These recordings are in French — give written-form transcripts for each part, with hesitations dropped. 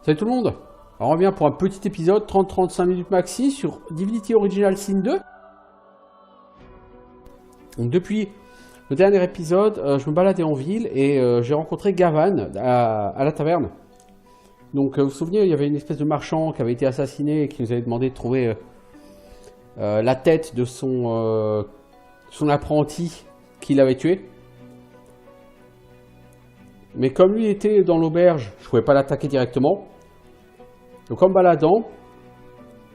Salut tout le monde. Alors, on revient pour un petit épisode, 30-35 minutes maxi, sur Divinity Original Sin 2. Donc depuis le dernier épisode, je me baladais en ville et j'ai rencontré Gavan à la taverne. Donc vous vous souvenez, il y avait une espèce de marchand qui avait été assassiné et qui nous avait demandé de trouver la tête de son apprenti qu'il avait tué. Mais comme lui était dans l'auberge, je ne pouvais pas l'attaquer directement. Donc en me baladant,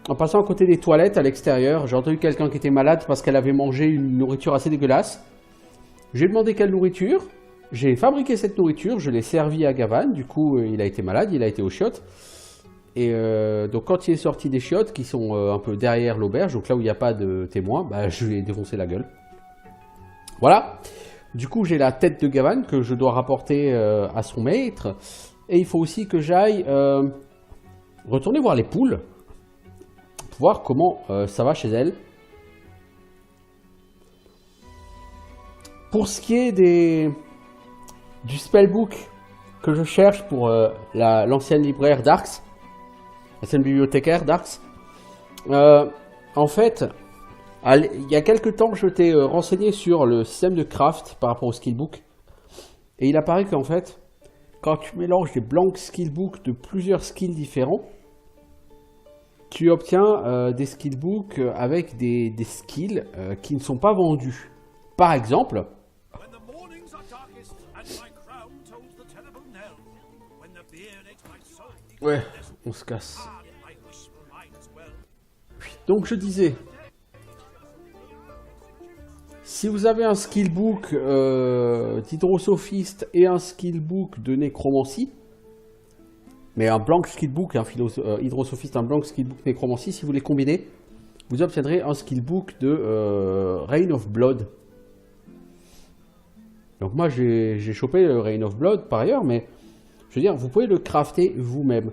en passant à côté des toilettes à l'extérieur, j'ai entendu quelqu'un qui était malade parce qu'elle avait mangé une nourriture assez dégueulasse. J'ai demandé quelle nourriture, j'ai fabriqué cette nourriture, je l'ai servi à Gavan, du coup il a été malade, il a été aux chiottes. Et donc quand il est sorti des chiottes, qui sont un peu derrière l'auberge, donc là où il n'y a pas de témoin, bah, je lui ai défoncé la gueule. Voilà, du coup j'ai la tête de Gavan que je dois rapporter à son maître. Et il faut aussi que j'aille retourner voir les poules, pour voir comment ça va chez elles. Pour ce qui est du spellbook que je cherche pour l'ancienne libraire Darks, l'ancienne bibliothécaire Darks, en fait, il y a quelques temps, je t'ai renseigné sur le système de craft par rapport au skillbook. Et il apparaît qu'en fait, quand tu mélanges des blanks skillbooks de plusieurs skills différents, tu obtiens des skillbooks avec des skills qui ne sont pas vendus. Par exemple, ouais, on se casse. Donc je disais, si vous avez un skillbook d'hydrosophiste et un skillbook de nécromancie, mais un blank skillbook, un hydrosophiste, un blank skillbook nécromancie, si vous les combinez, vous obtiendrez un skillbook de Reign of Blood. Donc moi j'ai chopé le Reign of Blood par ailleurs, mais je veux dire, vous pouvez le crafter vous-même.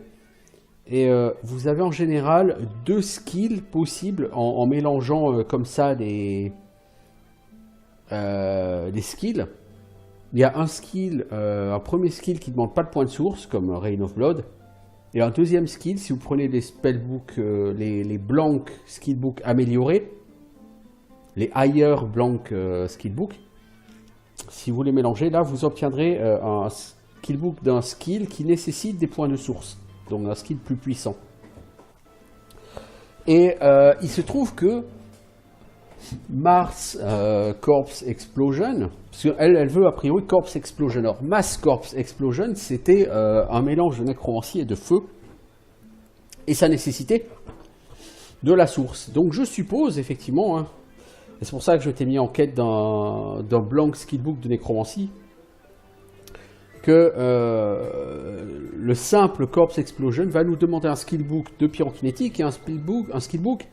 Et vous avez en général deux skills possibles en mélangeant comme ça des skills. Il y a un premier skill qui ne demande pas de point de source, comme Reign of Blood. Et un deuxième skill, si vous prenez les spellbooks, les blank skillbooks améliorés, les higher blank skillbooks, si vous les mélangez, là vous obtiendrez un skillbook d'un skill qui nécessite des points de source, donc un skill plus puissant. Et il se trouve que Mars Corpse Explosion, parce qu'elle veut a priori Corpse Explosion. Alors Mass Corpse Explosion, c'était un mélange de nécromancie et de feu, et ça nécessitait de la source. Donc je suppose effectivement, hein, et c'est pour ça que je t'ai mis en quête d'un blank skillbook de nécromancie, que le simple Corpse Explosion va nous demander un skillbook de pyrokinétique et un skillbook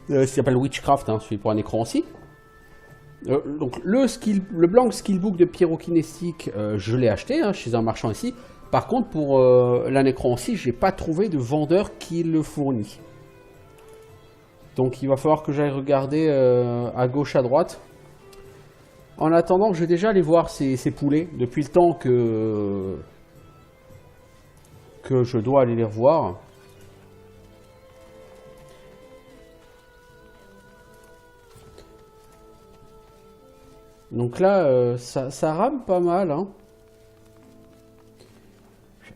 qui s'appelle Witchcraft, hein, celui pour la nécromancie. Donc le blank skillbook de pyrokinétique, je l'ai acheté hein, chez un marchand ici. Par contre, pour la nécromancie, j'ai pas trouvé de vendeur qui le fournit. Donc il va falloir que j'aille regarder à gauche, à droite. En attendant, je vais déjà aller voir ces poulets depuis le temps que je dois aller les revoir. Donc là, ça rame pas mal. Hein.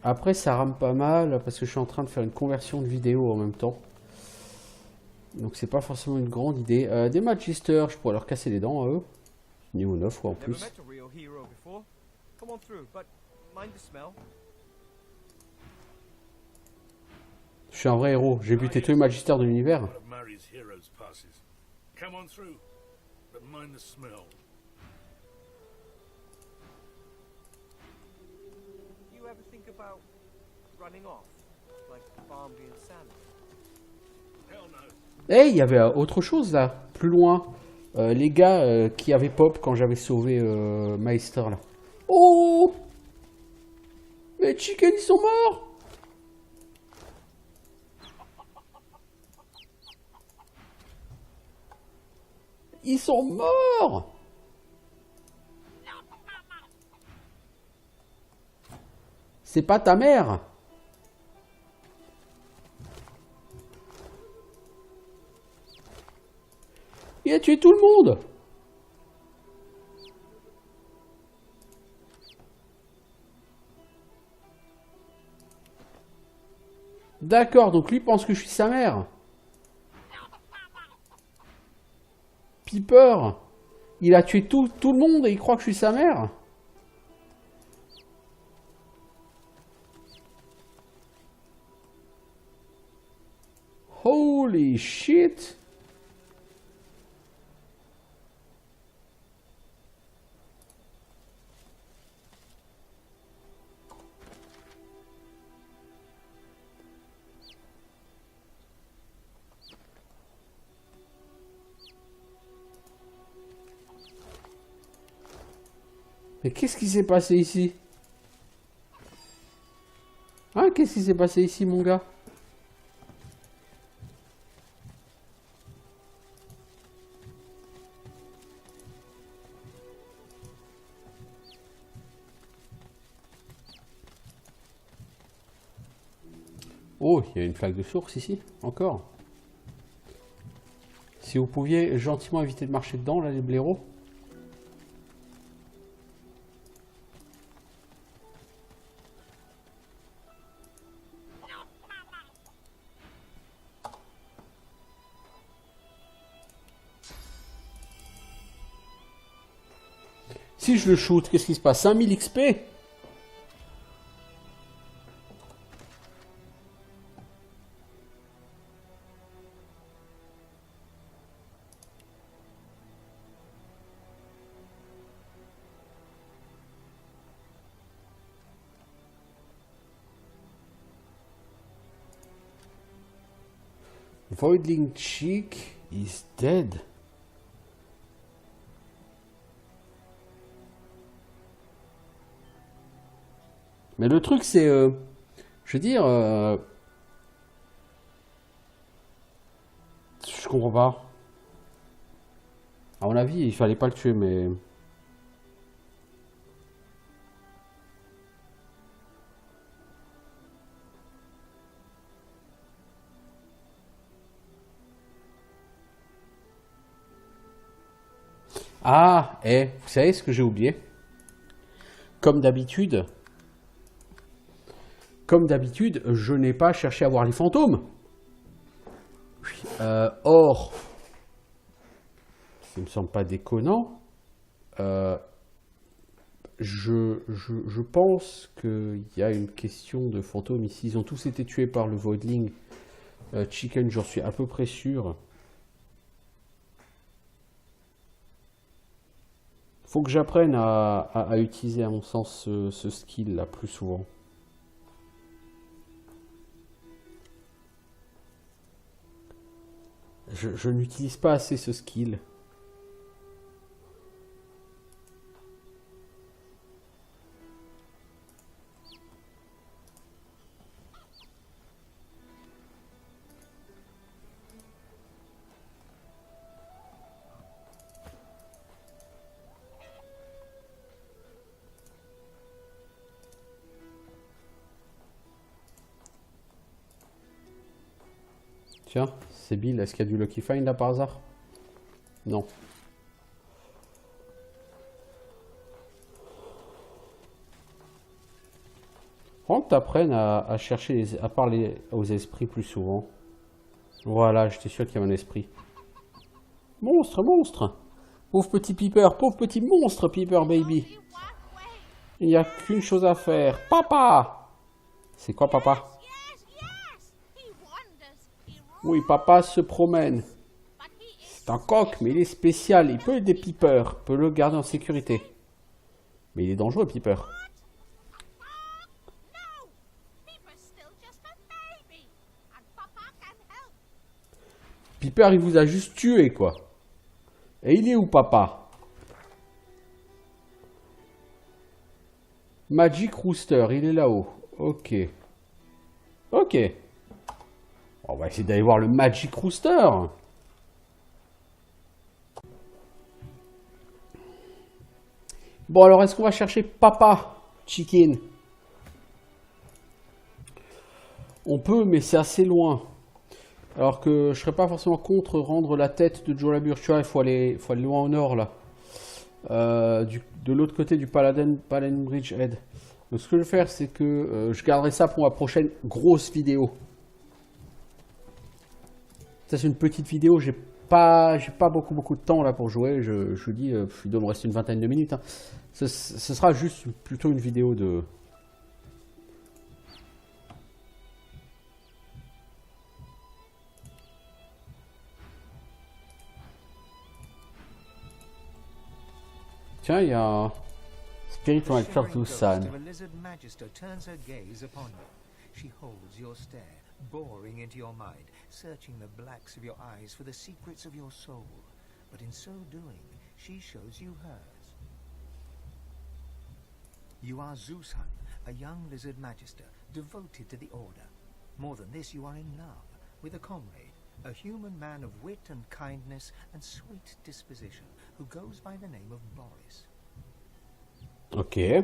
Après, ça rame pas mal parce que je suis en train de faire une conversion de vidéo en même temps. Donc c'est pas forcément une grande idée. Des Magisters, je pourrais leur casser les dents à eux. Niveau 9 quoi, en plus. Je suis un vrai héros. J'ai buté tous les Magisters de l'univers. Eh, il y avait autre chose là, plus loin. Les gars qui avaient pop quand j'avais sauvé Meister là. Oh! Les chickens ils sont morts! Ils sont morts! C'est pas ta mère! Il a tué tout le monde. D'accord, donc lui pense que je suis sa mère. Piper, il a tué tout le monde et il croit que je suis sa mère. Holy shit. Mais qu'est-ce qui s'est passé ici? Hein, qu'est-ce qui s'est passé ici, mon gars? Oh, il y a une flaque de source ici, encore. Si vous pouviez gentiment éviter de marcher dedans, là, les blaireaux. Si je le shoot, qu'est-ce qui se passe? 5000 XP? Voidling Cheek is dead. Mais le truc, c'est... je veux dire... je comprends pas. À mon avis, il fallait pas le tuer, mais... Ah, vous savez ce que j'ai oublié? Comme d'habitude, je n'ai pas cherché à voir les fantômes. Or, ça me semble pas déconnant. Je pense qu'il y a une question de fantômes ici. Ils ont tous été tués par le Voidling Chicken, j'en suis à peu près sûr. Faut que j'apprenne à utiliser, à mon sens, ce skill là plus souvent. Je n'utilise pas assez ce skill. Tiens, c'est Bill, est-ce qu'il y a du Lucky Find là par hasard? Non. Faut que tu apprennes à chercher, à parler aux esprits plus souvent. Voilà, j'étais sûr qu'il y avait un esprit. Monstre, monstre! Pauvre petit Piper, pauvre petit monstre, Piper baby. Il n'y a qu'une chose à faire. Papa! C'est quoi, papa? Oui, papa se promène. C'est un coq, mais il est spécial. Il peut aider Piper, peut le garder en sécurité. Mais il est dangereux, Piper. Piper, il vous a juste tué, quoi. Et il est où, papa? Magic Rooster, il est là-haut. Ok. Ok. On va essayer d'aller voir le Magic Rooster. Bon, alors, est-ce qu'on va chercher Papa Chicken? On peut, mais c'est assez loin. Alors que je serais pas forcément contre rendre la tête de Joe Labur. Tu vois, faut aller loin au nord là. De l'autre côté du Paladin Bridge Head. Donc ce que je vais faire, c'est que je garderai ça pour ma prochaine grosse vidéo. Ça c'est une petite vidéo, j'ai pas beaucoup de temps là pour jouer. Je dis, il doit me rester une vingtaine de minutes. Hein. Ce sera juste plutôt une vidéo de... Tiens, il y a Spiritual Zusan. She holds your stare, boring into your mind, searching the blacks of your eyes for the secrets of your soul. But in so doing, she shows you hers. You are Zusan, a young lizard magister, devoted to the Order. More than this, you are in love with a comrade, a human man of wit and kindness and sweet disposition, who goes by the name of Boris. Okay.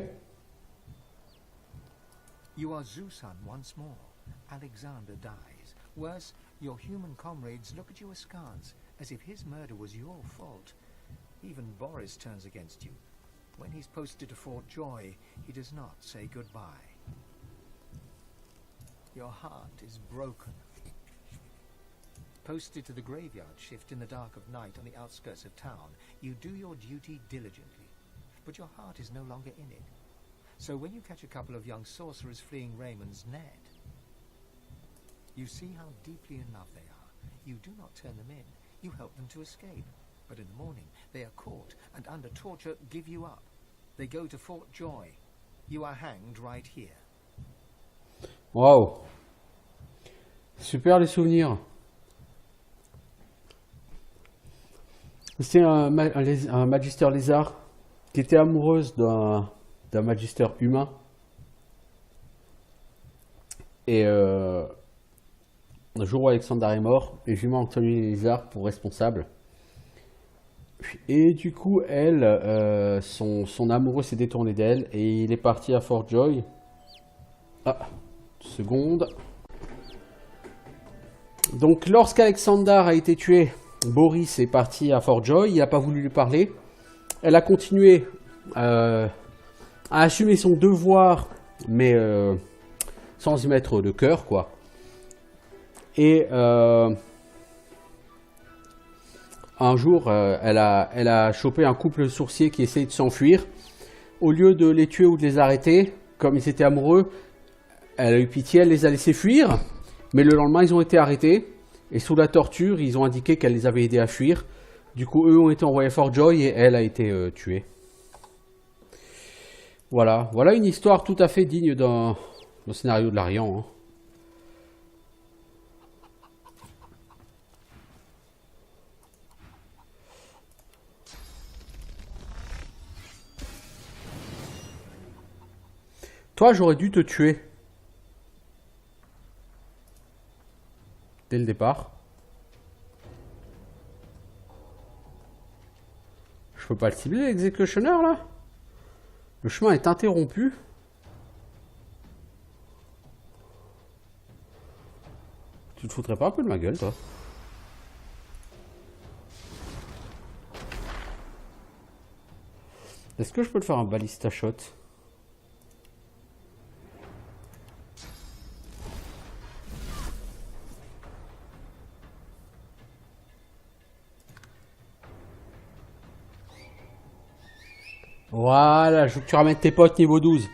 You are Zusan once more. Alexander dies. Worse, your human comrades look at you askance, as if his murder was your fault. Even Boris turns against you. When he's posted to Fort Joy, he does not say goodbye. Your heart is broken. Posted to the graveyard shift in the dark of night on the outskirts of town, you do your duty diligently. But your heart is no longer in it. So when you catch a couple of young sorcerers fleeing Raymond's net, you see how deeply in love they are. You do not turn them in. You help them to escape. But in the morning, they are caught and under torture give you up. They go to Fort Joy. You are hanged right here. Wow. Super les souvenirs. C'était un magister lézard qui était amoureuse d'un magister humain. Et un jour où Alexander est mort, les humains ont tenu les lézards pour responsables. Et du coup, elle, son amoureux s'est détourné d'elle et il est parti à Fort Joy. Ah, une seconde. Donc, lorsqu'Alexander a été tué, Boris est parti à Fort Joy. Il n'a pas voulu lui parler. Elle a continué à assumer son devoir, mais sans y mettre de cœur, quoi. Et un jour, elle a chopé un couple de sourciers qui essayait de s'enfuir. Au lieu de les tuer ou de les arrêter, comme ils étaient amoureux, elle a eu pitié, elle les a laissés fuir. Mais le lendemain, ils ont été arrêtés. Et sous la torture, ils ont indiqué qu'elle les avait aidés à fuir. Du coup, eux ont été envoyés à Fort Joy et elle a été tuée. Voilà. Voilà une histoire tout à fait digne d'un scénario de Larian. Hein. Toi, j'aurais dû te tuer. Dès le départ. Je peux pas le cibler, l'exécutioner, là? Le chemin est interrompu. Tu te foutrais pas un peu de ma gueule, toi? Est-ce que je peux te faire un ballista shot? Voilà, je veux que tu ramènes tes potes niveau 12.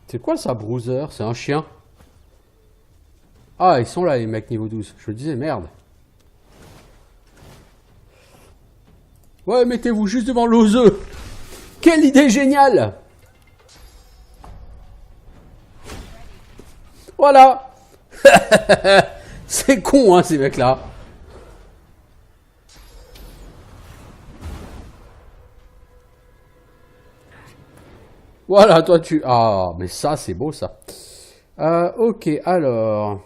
C'est quoi ça, Bruiser? C'est un chien. Ah, ils sont là, les mecs niveau 12. Je me disais, merde. Ouais, mettez-vous juste devant l'oseux. Quelle idée géniale! Voilà. C'est con, hein, ces mecs-là. Voilà, toi tu... Ah, mais ça, c'est beau, ça. Ok, alors...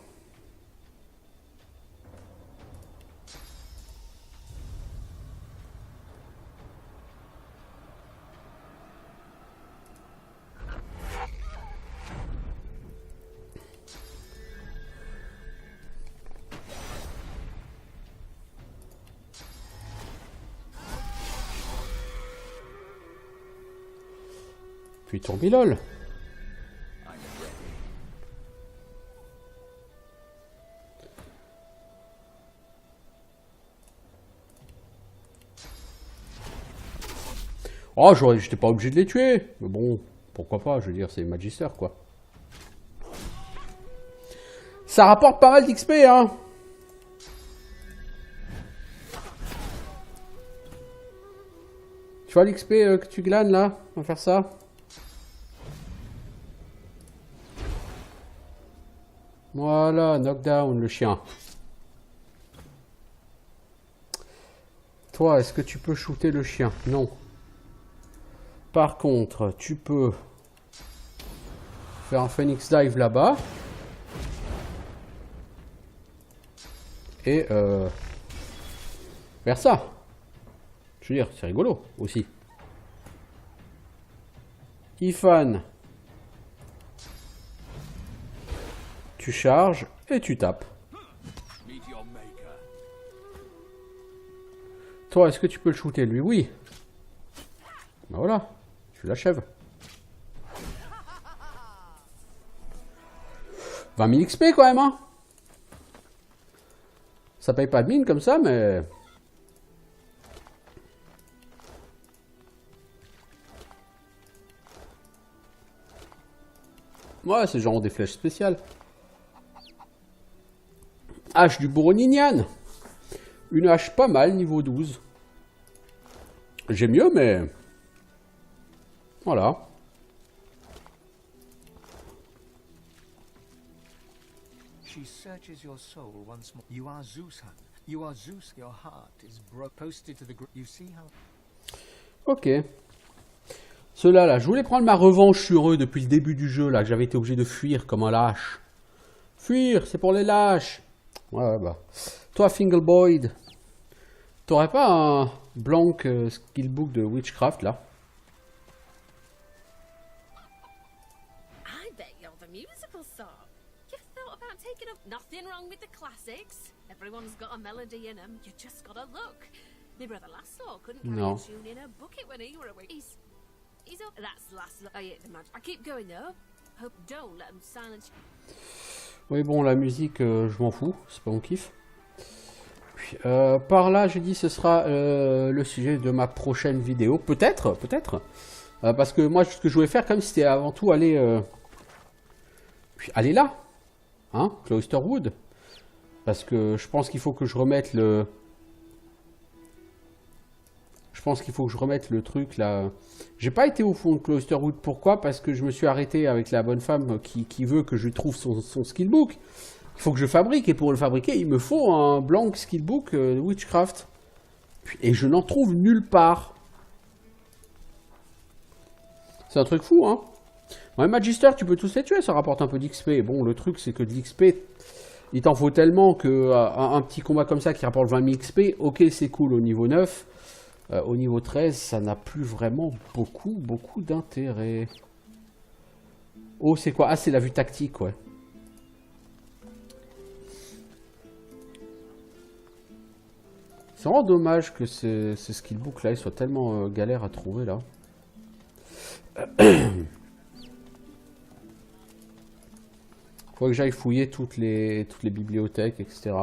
Puis Tourbilol. Oh, j'étais pas obligé de les tuer. Mais bon, pourquoi pas, je veux dire, c'est Magister, quoi. Ça rapporte pas mal d'XP, hein. Tu vois l'XP que tu glanes, là? On va faire ça. Voilà, knockdown, le chien. Toi, est-ce que tu peux shooter le chien? Non. Par contre, tu peux faire un Phoenix Dive là-bas. Et faire ça. Je veux dire, c'est rigolo aussi. Ifan. Tu charges et tu tapes. Toi, est-ce que tu peux le shooter lui? Oui. Ben voilà, tu l'achèves. 20 000 XP quand même, hein. Ça paye pas de mine comme ça, mais... Ouais, c'est genre des flèches spéciales. Hache du Boroninian. Une hache pas mal, niveau 12. J'ai mieux, mais... Voilà. She searches your soul once more. You are Zeus, hun. You are Zeus. Your heart is posted to the group. You see how... Ok. Ceux-là, là, je voulais prendre ma revanche sur eux depuis le début du jeu, là, que j'avais été obligé de fuir comme un lâche. Fuir, c'est pour les lâches. Ouais, bah. Toi, Fingelboyd, t'aurais pas un blank skillbook de Witchcraft, là? I bet you're the musical sort. You've thought about taking up nothing wrong with the classics. Everyone's got a melody in them. You just gotta look. My brother Laszlo couldn't carry a tune in a bucket when he were away. He's up. That's Laszlo. I hate the magic. I keep going though. Hope don't let him silence. Oui, bon, la musique, je m'en fous. C'est pas mon kiff. Puis, par là, j'ai dit ce sera le sujet de ma prochaine vidéo. Peut-être. Parce que moi, ce que je voulais faire, comme c'était avant tout aller là. Hein, Cloisterwood. Parce que je pense qu'il faut que je remette le... Je pense qu'il faut que je remette le truc là. J'ai pas été au fond de Cloisterwood. Pourquoi? Parce que je me suis arrêté avec la bonne femme qui veut que je trouve son skillbook. Il faut que je fabrique. Et pour le fabriquer, il me faut un blank skillbook de Witchcraft. Et je n'en trouve nulle part. C'est un truc fou, hein. Ouais, Magister, tu peux tous les tuer. Ça rapporte un peu d'XP. Bon, le truc, c'est que de l'XP, il t'en faut tellement que un petit combat comme ça qui rapporte 20 000 XP, ok, c'est cool au niveau 9. Au niveau 13, ça n'a plus vraiment beaucoup d'intérêt. Oh, c'est quoi? Ah, c'est la vue tactique, ouais. C'est vraiment dommage que ces skillbooks là, ils soient tellement galères à trouver là. Faut que j'aille fouiller toutes les bibliothèques, etc.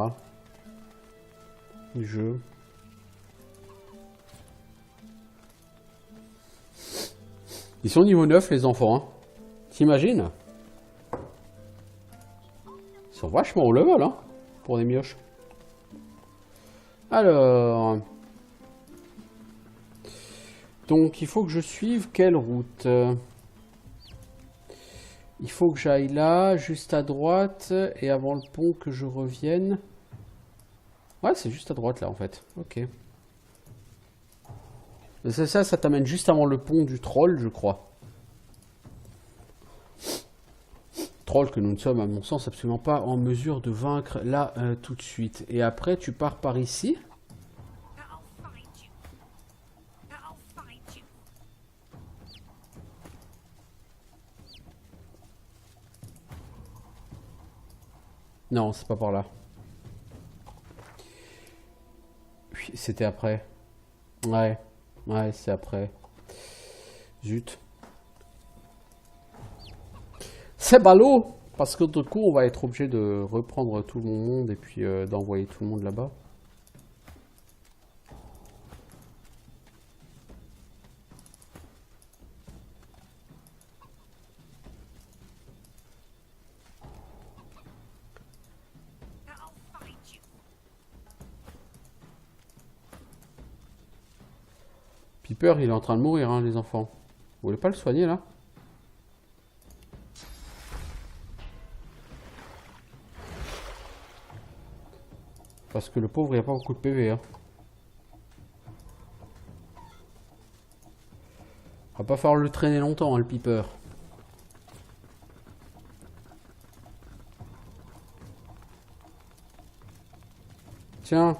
Du jeu. Ils sont niveau 9 les enfants, hein. T'imagines? Ils sont vachement au level, hein, pour des mioches. Alors... Donc, il faut que je suive quelle route? Il faut que j'aille là, juste à droite, et avant le pont que je revienne. Ouais, c'est juste à droite, là, en fait. Ok. Ça t'amène juste avant le pont du troll, je crois. Troll que nous ne sommes, à mon sens, absolument pas en mesure de vaincre là, tout de suite. Et après, tu pars par ici. Non, c'est pas par là. C'était après. Ouais, c'est après. Zut. C'est ballot, parce que du coup, on va être obligé de reprendre tout mon monde et puis d'envoyer tout le monde là-bas. Piper, il est en train de mourir, hein, les enfants. Vous voulez pas le soigner, là? Parce que le pauvre, il n'y a pas beaucoup de PV, hein. On va pas falloir le traîner longtemps, hein, le Piper. Tiens.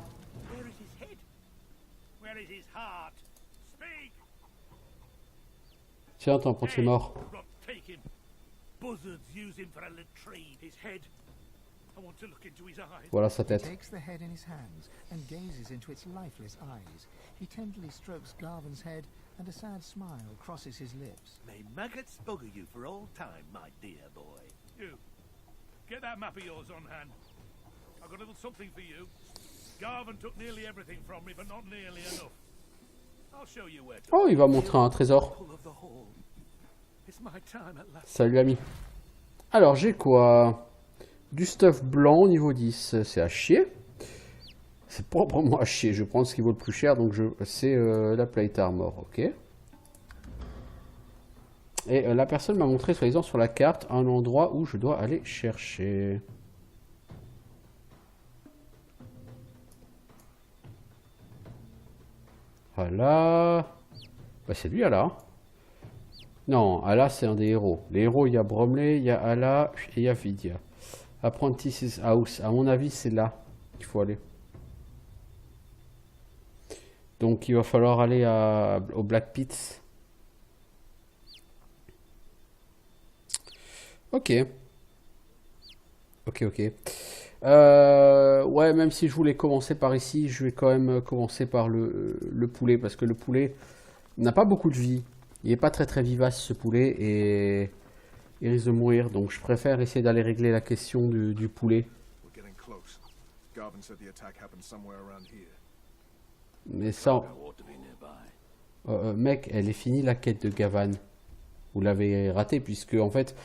Tiens, t'en prends, c'est mort. Voilà sa tête. He takes the head in his hands and gazes into its lifeless eyes. He tenderly strokes Garvin's head and a sad smile crosses his lips. May maggots bugger you for all time, my dear boy. You, get that map of yours on hand. I've got a little something for you. Garvin took nearly everything from me, but not nearly enough. I'll show you where to. Oh, il va montrer un trésor. Pull of the hall. It's my time at last. Salut, ami. Alors, j'ai quoi? Du stuff blanc, niveau 10. C'est à chier. C'est proprement à chier. Je prends ce qui vaut le plus cher, donc c'est la plate armor, ok. Et la personne m'a montré, soi-disant, sur la carte, un endroit où je dois aller chercher. Voilà. Bah, c'est lui, Ala. Non, Ala, c'est un des héros. Les héros, il y a Bromley, il y a Ala et il y a Vidia. Apprentice's House. À mon avis, c'est là qu'il faut aller. Donc, il va falloir aller au Black Pits. Ok. Ok. Ouais, même si je voulais commencer par ici, je vais quand même commencer par le poulet. Parce que le poulet n'a pas beaucoup de vie. Il n'est pas très vivace, ce poulet. Et il risque de mourir. Donc je préfère essayer d'aller régler la question du poulet. Mais ça... mec, elle est finie la quête de Gavan. Vous l'avez raté, puisque en fait...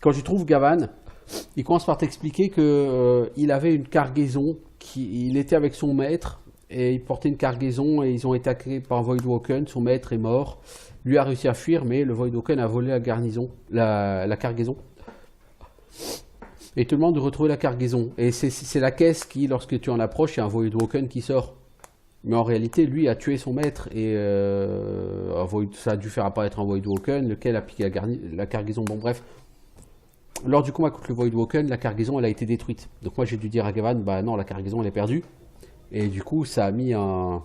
Quand tu trouves Gavan... Il commence par t'expliquer que il avait une cargaison, il était avec son maître et il portait une cargaison et ils ont été attaqués par Voidwalken. Son maître est mort, lui a réussi à fuir, mais le Voidwalken a volé la garnison, la cargaison. Et il te demande de retrouver la cargaison. Et c'est la caisse qui, lorsque tu en approches, il y a un Voidwalken qui sort. Mais en réalité, lui a tué son maître et ça a dû faire apparaître un Voidwalken, lequel a piqué la cargaison. Bon, bref. Lors du combat contre le Voidwalken, la cargaison elle a été détruite. Donc moi j'ai dû dire à Gavan, bah non, la cargaison elle est perdue. Et du coup ça a mis un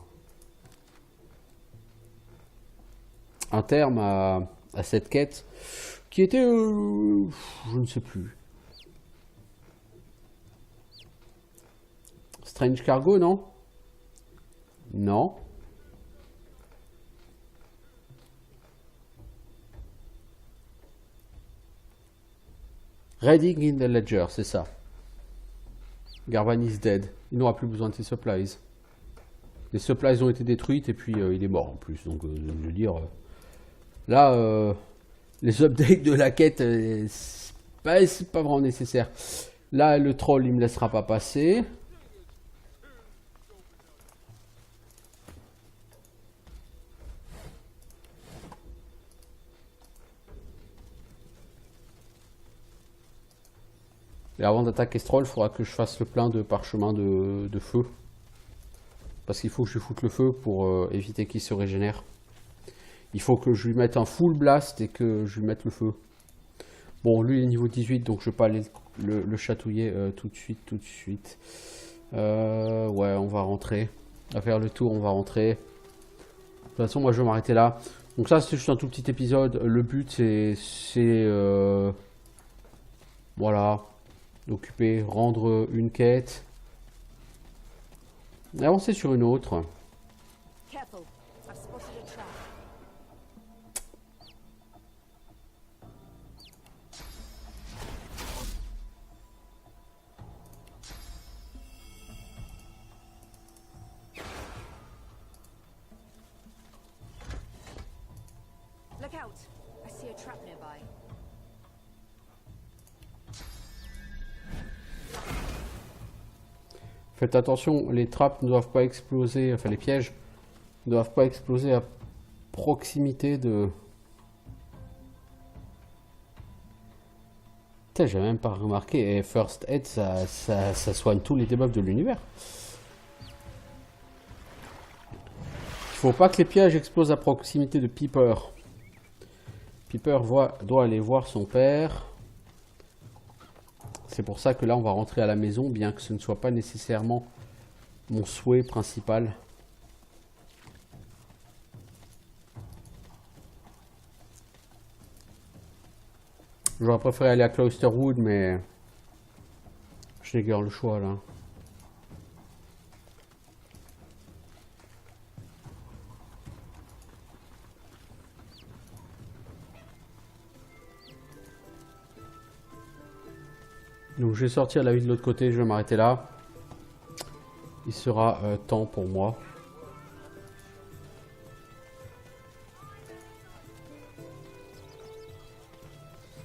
terme à cette quête qui était, je ne sais plus. Strange Cargo, non? Non. Reading in the Ledger, c'est ça. Garvan is dead. Il n'aura plus besoin de ses supplies. Les supplies ont été détruites et puis il est mort en plus. Donc je veux dire, là, les updates de la quête, c'est pas vraiment nécessaire. Là, le troll, il me laissera pas passer. Et avant d'attaquer ce troll, il faudra que je fasse le plein de parchemins de feu. Parce qu'il faut que je lui foute le feu pour éviter qu'il se régénère. Il faut que je lui mette un full blast et que je lui mette le feu. Bon, lui il est niveau 18, donc je ne vais pas aller le chatouiller tout de suite. Ouais, on va rentrer. On va faire le tour, on va rentrer. De toute façon, moi je vais m'arrêter là. Donc ça, c'est juste un tout petit épisode. Le but, c'est voilà. D'occuper, rendre une quête, et avancer sur une autre. trap nearby. Faites attention, les trappes ne doivent pas exploser, enfin les pièges ne doivent pas exploser à proximité de... Putain, j'ai même pas remarqué, et First Aid, ça soigne tous les debuffs de l'univers. Il faut pas que les pièges explosent à proximité de Piper. Piper doit aller voir son père. C'est pour ça que là on va rentrer à la maison, bien que ce ne soit pas nécessairement mon souhait principal. J'aurais préféré aller à Cloisterwood, mais je n'ai guère le choix là. Donc je vais sortir la ville de l'autre côté, je vais m'arrêter là. Il sera temps pour moi.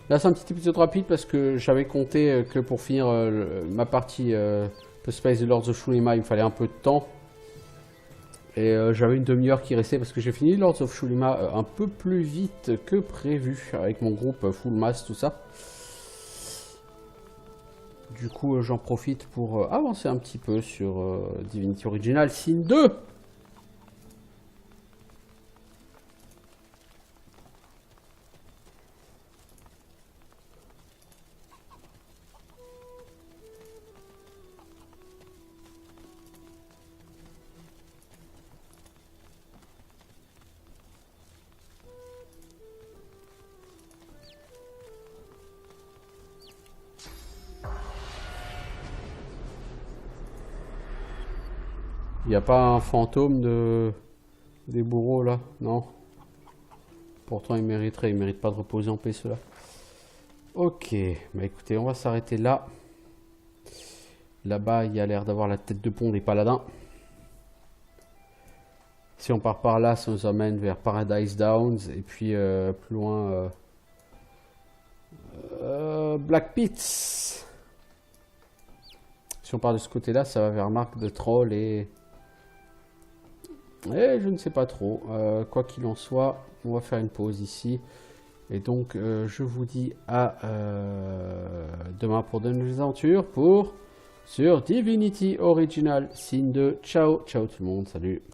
Là c'est un petit épisode rapide parce que j'avais compté que pour finir ma partie The Space de Lords of Shulima, il me fallait un peu de temps. Et j'avais une demi-heure qui restait parce que j'ai fini Lords of Shulima un peu plus vite que prévu avec mon groupe Full Mass, tout ça. Du coup, j'en profite pour avancer un petit peu sur Divinity Original Sin 2. Il n'y a pas un fantôme des bourreaux là? Non. Pourtant il mérite pas de reposer en paix cela. Ok, bah écoutez, on va s'arrêter là. Là-bas, il y a l'air d'avoir la tête de pont des paladins. Si on part par là, ça nous amène vers Paradise Downs. Et puis plus loin, Black Pits. Si on part de ce côté-là, ça va vers Marque de Troll et je ne sais pas trop. Quoi qu'il en soit, on va faire une pause ici. Et donc, je vous dis à demain pour de nouvelles aventures sur Divinity Original Sin 2. Ciao, ciao tout le monde, salut.